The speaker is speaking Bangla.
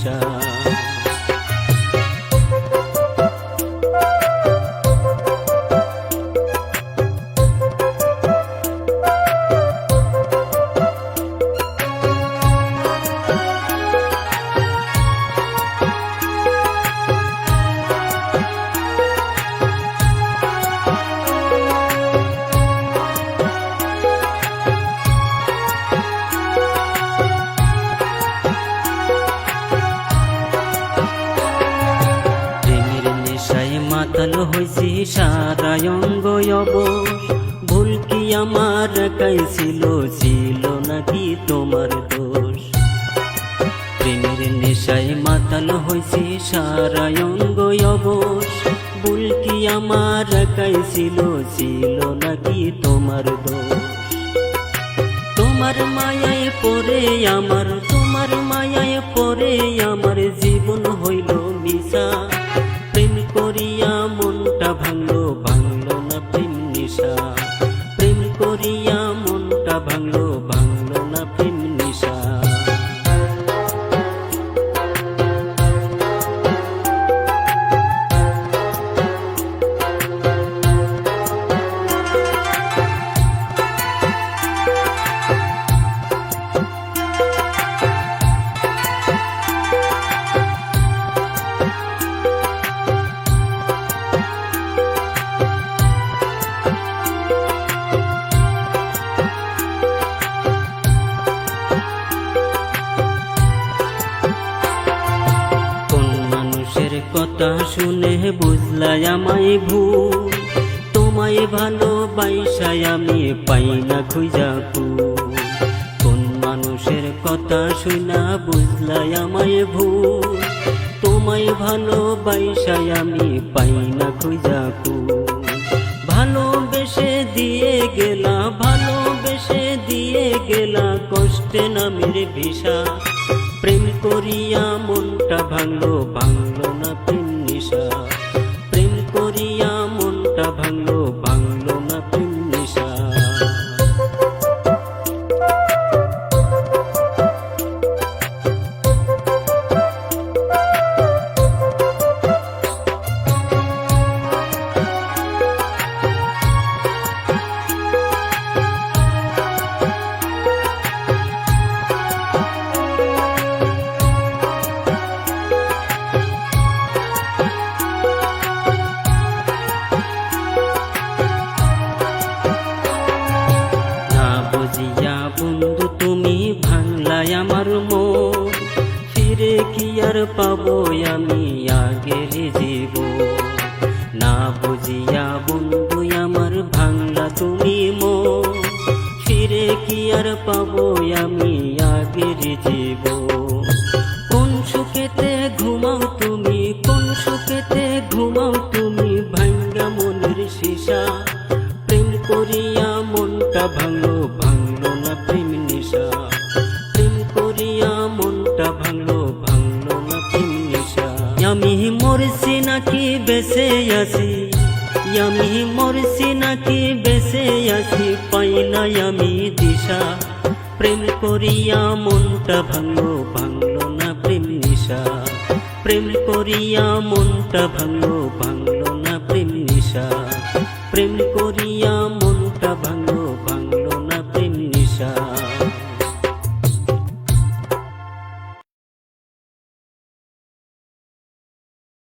নিশা। মাতাল হইছি সারা অঙ্গ অবশ, ভুল কি আমার একাই ছিল, ছিল নাকি তোমার দোষ? প্রেমের নেশায় মাতাল হইছি সারা অঙ্গ অবশ, ভুল কি আমার একাই ছিল, ছিল নাকি তোমার দোষ? তোমার মায়ায় পড়ে আমার, তোমার মায়ায় পড়ে আমার জীবন হইল মিশা। প্রেম করিয়া মনটা ভাঙলো, ভাঙলো না প্রেম নিশা। প্রেম করিয়া মনটা ভাঙলো, ভাঙলো না প্রেম নিশা। কথা শুনে বুঝলাই আমায় ভুল, তোমায় ভালোবাসায় আমি পাই না খুঁজা কুল। কোন মানুষের কথা শুনা বুঝলাই আমায় ভুল, তোমায় ভালোবাসায় আমি পাই না খুঁজা কুল। ভালোবেসে দিয়ে গেলা, ভালোবেসে দিয়ে গেলা কষ্টে নামের ভিসা। প্রেম করিয়া মনটা ভাঙলো, ভাঙলো না প্রেম নিশা। প্রেম করিয়া মনটা ভাঙলো, ভাঙলো না প্রেম নিশা। বন্ধু তুমি ভাঙলাই আমার মন, ফিরে কি আর পাবো আমি আগের জীবন? না বুঝিয়া বন্ধু আমার ভাঙলা তুমি মন, ফিরে কি আর পাবো আমি আগের জীবন? কোন সুখেতে ঘুমাও তুমি, কোন সুখেতে ঘুমাও তুমি ভাঙ্গা মনের শিশা। প্রেম করিয়া মনটা ভাঙলো, ভাঙলো না প্রেম নিশা। প্রেম করিয়া মনটা ভাঙলো, ভাঙলো না প্রেম নিশা। আমি মরছি নাকি বেঁচে আছি, আমি মরছি নাকি বেঁচে আছি পাই না আমি দিশা। প্রেম করিয়া মনটা ভাঙলো, ভাঙলো না প্রেম নিশা। প্রেম করিয়া মনটা ভাঙলো, ভাঙলো না প্রেম নিশা। প্রেম করিয়া মনটা ভাঙলো।